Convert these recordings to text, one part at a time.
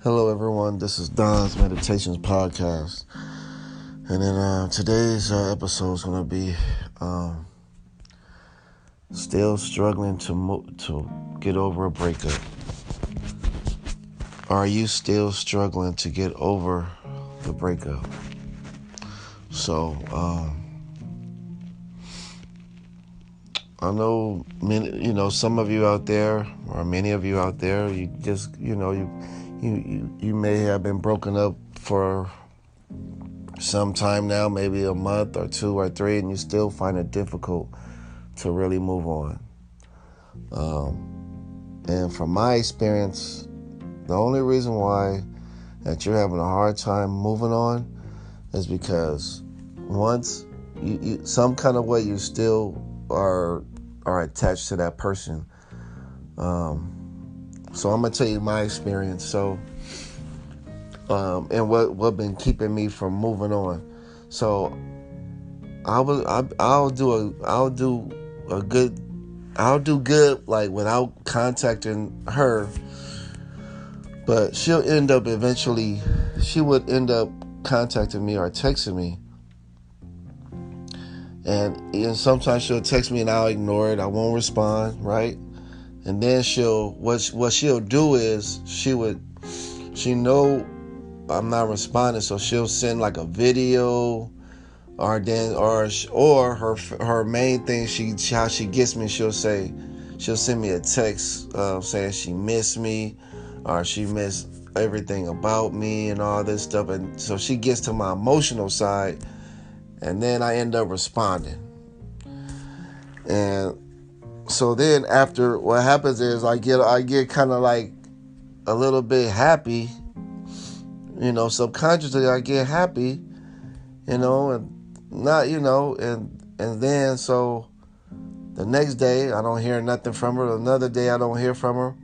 Hello, everyone. This is Don's Meditations Podcast, and then today's episode is going to be still struggling to get over a breakup. Are you still struggling to get over the breakup? So I know some of you out there, or many of you out there, you just you may have been broken up for some time now, maybe a month or 2 or 3, and you still find it difficult to really move on. And from my experience, the only reason why that you're having a hard time moving on is because once you some kind of way you still are attached to that person. So I'm gonna tell you my experience. So and what been keeping me from moving on. So I'll do good like without contacting her, but she would end up contacting me or texting me, and sometimes she'll text me and I'll ignore it. I won't respond, right? And then what she'll do is she know I'm not responding, so she'll send like a video, or her main thing how she gets me. She'll send me a text saying she missed me, or she missed everything about me and all this stuff, and so she gets to my emotional side, and then I end up responding. And so then after, what happens is I get kind of like a little bit happy, subconsciously I get happy, and not, and then so the next day I don't hear nothing from her. Another day I don't hear from her.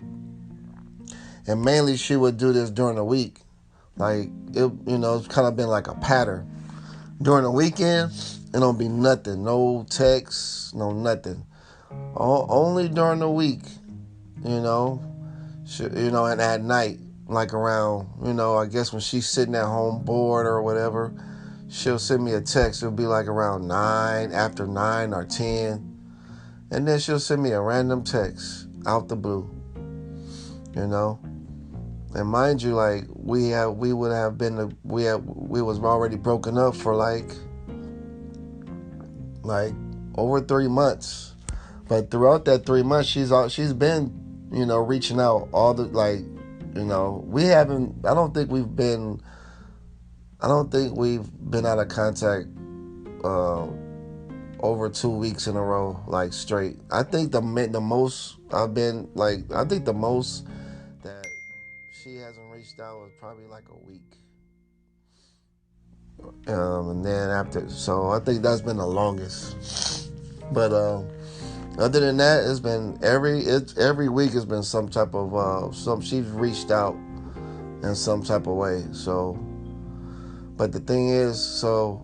And mainly she would do this during the week. Like, it's kind of been like a pattern. During the weekend, it don't be nothing. No texts, no nothing. Only during the week, and at night, like around, I guess when she's sitting at home bored or whatever, she'll send me a text. It'll be like around 9, after 9 or 10. And then she'll send me a random text out the blue, And mind you, like, we was already broken up for like over 3 months. But throughout that 3 months, she's been, reaching out all the, like, we haven't, I don't think we've been out of contact over 2 weeks in a row, like, straight. I think the most that she hasn't reached out was probably like a week. And then after, so I think that's been the longest. But other than that, it's been every week has been some type of she's reached out in some type of way. So, but the thing is, so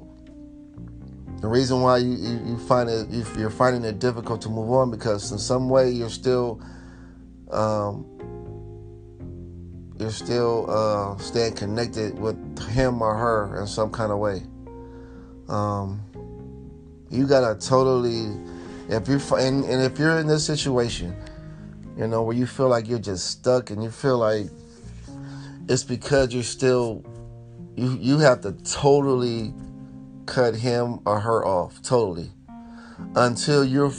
the reason why you're finding it difficult to move on, because in some way you're still staying connected with him or her in some kind of way. You gotta totally, if you're in this situation, where you feel like you're just stuck, and you feel like it's because you're still, you have to totally cut him or her off totally until you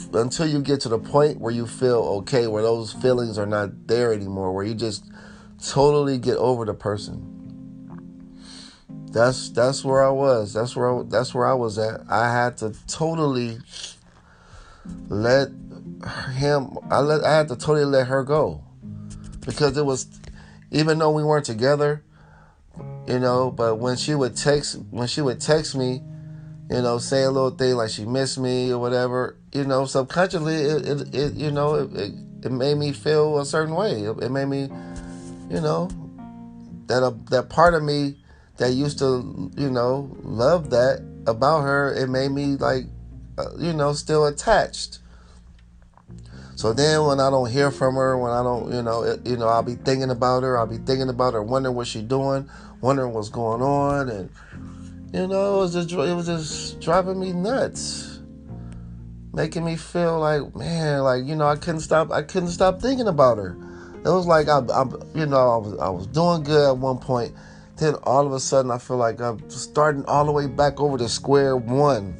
get to the point where you feel okay, where those feelings are not there anymore, where you just totally get over the person. That's where I was. That's where I was at. I had to totally let her go, because it was, even though we weren't together, but when she would text me, say a little thing like she missed me or whatever, subconsciously it made me feel a certain way. It made me, that part of me that used to, love that about her, it made me like, still attached. So then when I don't hear from her, when I don't, I'll be thinking about her. I'll be thinking about her, wondering what she's doing, wondering what's going on, and it was just driving me nuts, making me feel like, man, like, I couldn't stop thinking about her. It was like I was doing good at one point. Then all of a sudden I feel like I'm starting all the way back over to square one.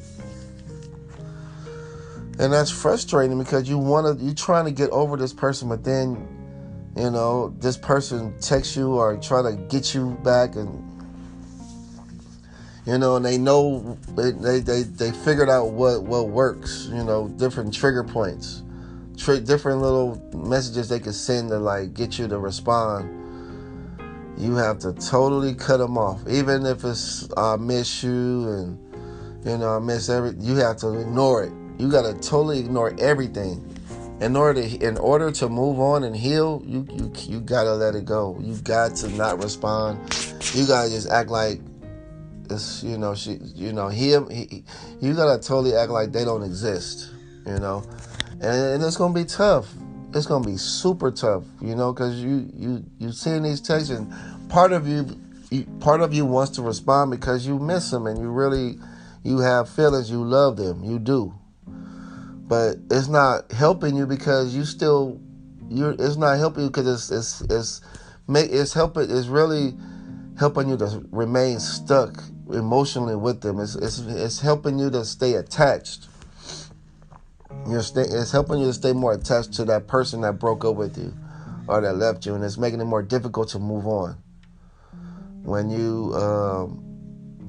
And that's frustrating because you're trying to get over this person, but then, this person texts you or try to get you back, and and they know they figured out what works, different trigger points, different little messages they can send to like get you to respond. You have to totally cut them off, even if it's I miss you and I miss you have to ignore it. You gotta totally ignore everything. In order to move on and heal, you gotta let it go. You got to not respond. You gotta just act like it's you gotta totally act like they don't exist. And it's gonna be tough. It's gonna be super tough. Because you seeing these texts, and part of you wants to respond because you miss them and you have feelings. You love them. You do. But it's not helping you because it's not helping you because it's really helping you to remain stuck emotionally with them. It's helping you to stay attached. It's helping you to stay more attached to that person that broke up with you or that left you, and it's making it more difficult to move on when you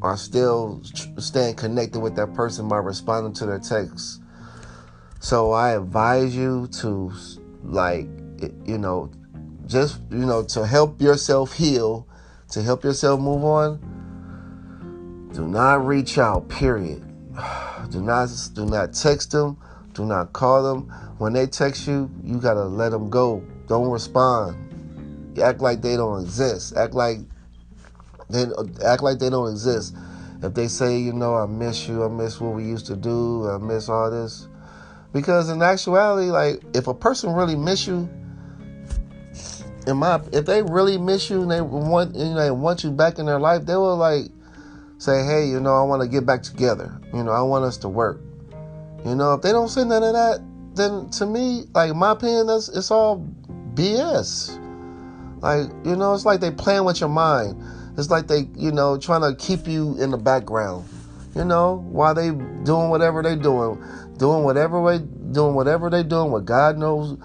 are still staying connected with that person by responding to their texts. So I advise you to, to help yourself heal, to help yourself move on. Do not reach out, period. Do not text them. Do not call them. When they text you, you gotta let them go. Don't respond. Act like they don't exist. Act like they don't exist. If they say, I miss you, I miss what we used to do, I miss all this. Because in actuality, like, if a person really miss you, if they really miss you and they want you back in their life, they will say, hey, I want to get back together. I want us to work. If they don't say none of that, then to me, like, in my opinion, it's all BS. Like, it's like they playing with your mind. It's like they, trying to keep you in the background, while they doing whatever they doing. Doing whatever they're doing, what God knows,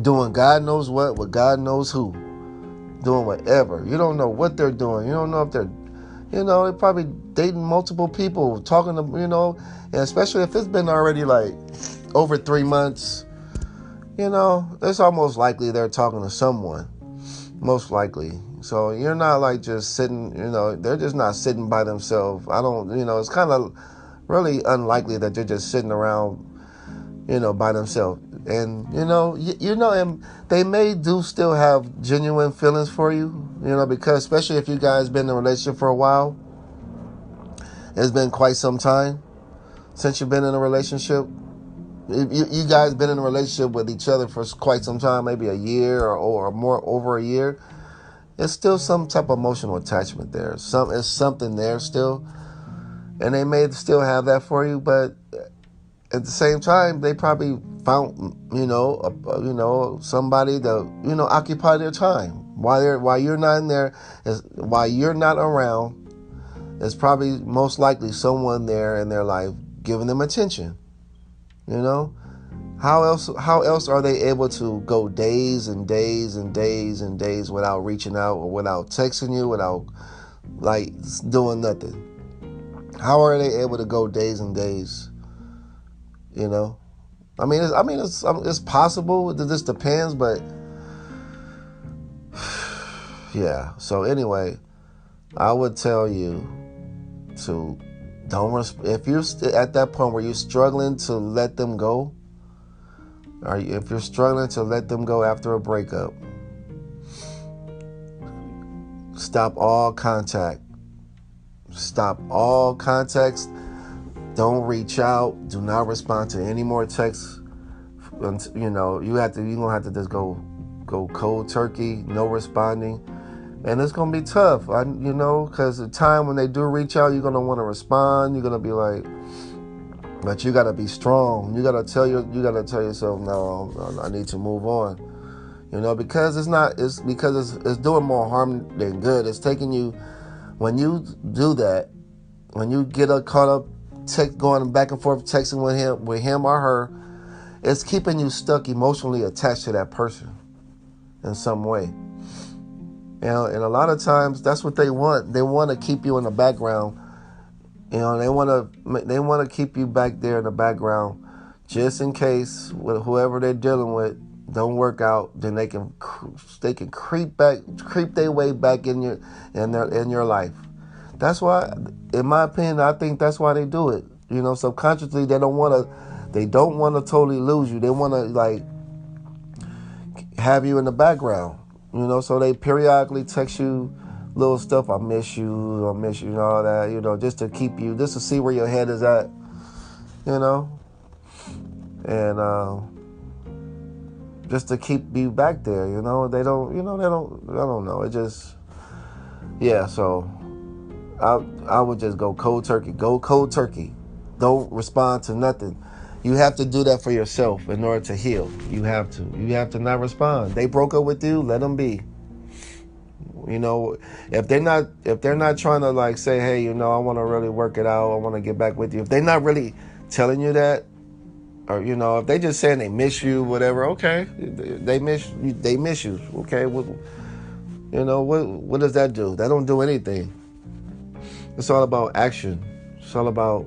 doing God knows what God knows who, doing whatever. You don't know what they're doing. You don't know if they're probably dating multiple people, talking to, and especially if it's been already like over 3 months, it's almost likely they're talking to someone, most likely. So you're not like just sitting, they're just not sitting by themselves. It's kind of really unlikely that they're just sitting around, by themselves. And, and they may do still have genuine feelings for you, because especially if you guys been in a relationship for a while, it's been quite some time since you've been in a relationship. You guys been in a relationship with each other for quite some time, maybe a year or more, over a year. There's still some type of emotional attachment there. It's something there still. And they may still have that for you, but at the same time, they probably found, somebody to, occupy their time while you're not in there, while you're not around. There's probably most likely someone there in their life giving them attention. How else are they able to go days and days and days and days without reaching out or without texting you, without doing nothing? How are they able to go days and days? It's possible. It just depends, but yeah. So anyway, I would tell you to if you're at that point where you're struggling to let them go, or if you're struggling to let them go after a breakup, stop all contact. Stop all contacts. Don't reach out. Do not respond to any more texts You know, you're gonna have to just go cold turkey, no responding, and it's gonna be tough. You know, because the time when they do reach out, you're gonna want to respond. You're gonna be like, but you gotta be strong. You gotta tell yourself, no, I need to move on. You know, because it's doing more harm than good. It's taking you, when you do that, when you get caught up going back and forth texting with him or her, it's keeping you stuck emotionally attached to that person in some way. You know, and a lot of times that's what they want. They want to keep you in the background. You know, they want to keep you back there in the background, just in case with whoever they're dealing with don't work out. Then they can creep their way back in your life. That's why, in my opinion, I think that's why they do it. You know, subconsciously they don't want to totally lose you. They want to like have you in the background. You know, so they periodically text you little stuff. I miss you, and all that. You know, just to keep you, just to see where your head is at. You know, and just to keep you back there. You know, they don't. You know, they don't. I don't know. It just, yeah. So I would just go cold turkey. Go cold turkey. Don't respond to nothing. You have to do that for yourself in order to heal. You have to. You have to not respond. They broke up with you. Let them be. You know, if they're not trying to like say, hey, you know, I want to really work it out. I want to get back with you. If they're not really telling you that, or you know, if they just saying they miss you, whatever. Okay, they miss you. They miss you. Okay, you know what does that do? That don't do anything. It's all about action. It's all about,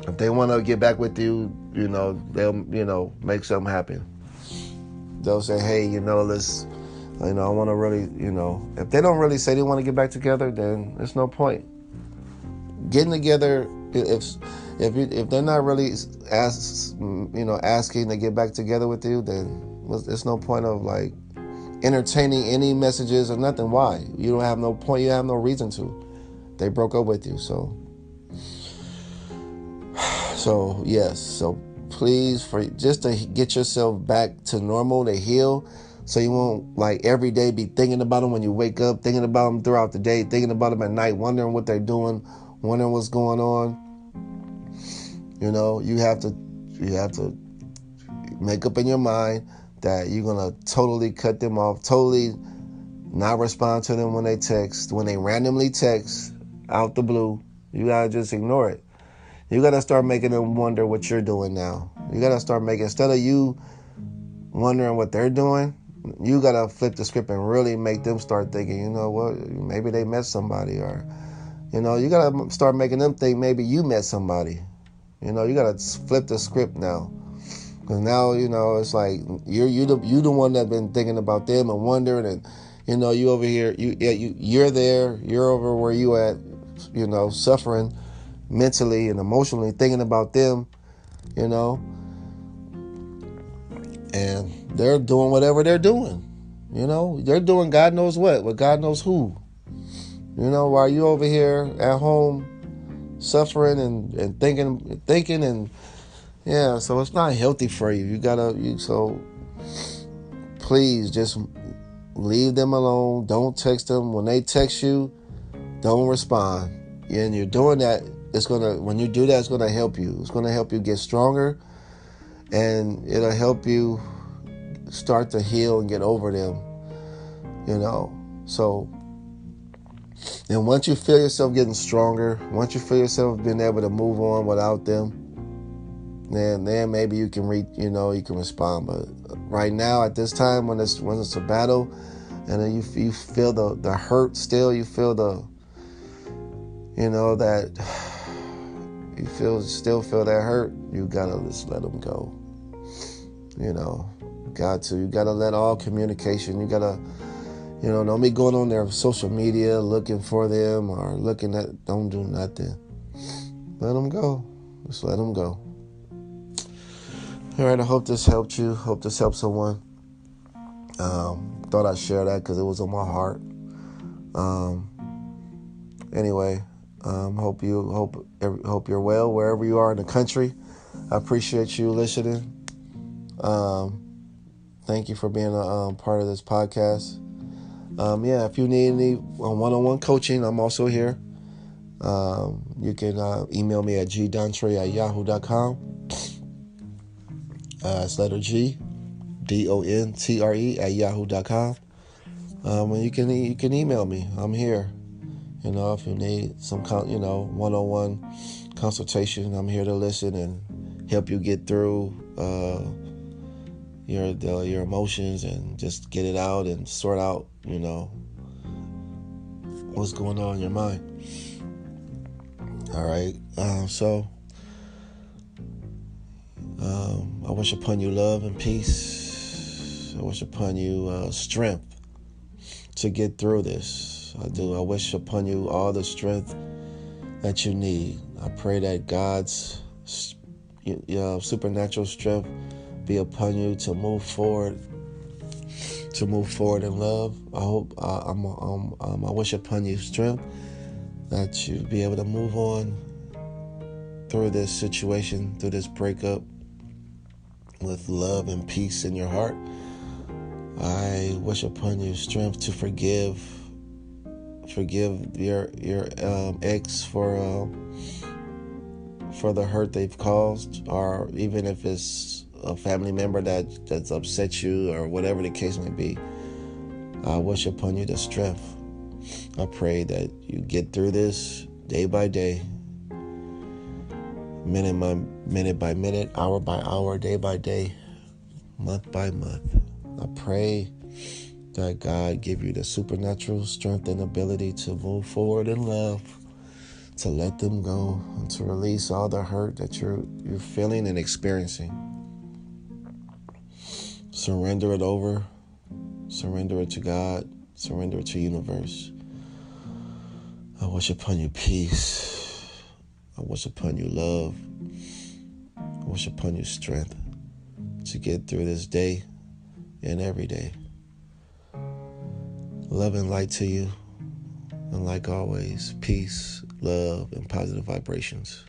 if they want to get back with you, you know, they'll, you know, make something happen. They'll say, hey, you know, I want to really, you know, if they don't really say they want to get back together, then there's no point getting together. If they're not really asking to get back together with you, then there's no point of like entertaining any messages or nothing. Why? You don't have no point. You have no reason to. They broke up with you, so yes. So please, for just to get yourself back to normal, to heal, so you won't like every day be thinking about them when you wake up, thinking about them throughout the day, thinking about them at night, wondering what they're doing, wondering what's going on. You know, you have to make up in your mind that you're gonna totally cut them off, totally not respond to them when they randomly text out the blue. You gotta just ignore it. You gotta start making them wonder what you're doing now. You gotta start making, instead of you wondering what they're doing, you gotta flip the script and really make them start thinking, you know what, maybe they met somebody, or you know, you gotta start making them think maybe you met somebody. You know, you gotta flip the script now, because now, you know, it's like you the one that been thinking about them and wondering, and you know, you over here, you're there, you're over where you at, you know, suffering mentally and emotionally, thinking about them, you know, and they're doing whatever they're doing. You know, they're doing God knows what with God knows who. You know, while you over here at home suffering and thinking and yeah, so it's not healthy for you. So please just leave them alone. Don't text them. When they text you, don't respond. And you're doing that, when you do that, it's gonna help you. It's gonna help you get stronger, and it'll help you start to heal and get over them. You know, so. And once you feel yourself getting stronger, once you feel yourself being able to move on without them, then maybe you can you can respond. But right now, at this time, when it's a battle, and then you feel the hurt still, you feel that still feel that hurt, you gotta just let them go. You know, you gotta let all communication. You gotta. You know, don't be going on their social media looking for them or don't do nothing. Let them go. Just let them go. All right, I hope this helped you. Hope this helped someone. Thought I'd share that because it was on my heart. Anyway, hope you're well wherever you are in the country. I appreciate you listening. Thank you for being a part of this podcast. If you need any one-on-one coaching, I'm also here. You can email me at gdontre@yahoo.com. It's letter G, DONTRE @yahoo.com. And you can email me. I'm here. If you need some one-on-one consultation, I'm here to listen and help you get through your emotions and just get it out and sort out what's going on in your mind. All right. I wish upon you love and peace. I wish upon you strength to get through this. I do. I wish upon you all the strength that you need. I pray that God's supernatural strength be upon you to move forward in love. I hope I wish upon you strength that you be able to move on through this situation, through this breakup, with love and peace in your heart. I wish upon you strength to forgive your ex for the hurt they've caused, or even if it's a family member that's upset you, or whatever the case may be. I wish upon you the strength. I pray that you get through this day by day, minute by minute, hour by hour, day by day, month by month. I pray that God give you the supernatural strength and ability to move forward in love, to let them go, and to release all the hurt that you're feeling and experiencing. Surrender it over. Surrender it to God. Surrender it to the universe. I wish upon you peace. I wish upon you love. I wish upon you strength to get through this day and every day. Love and light to you. And like always, peace, love, and positive vibrations.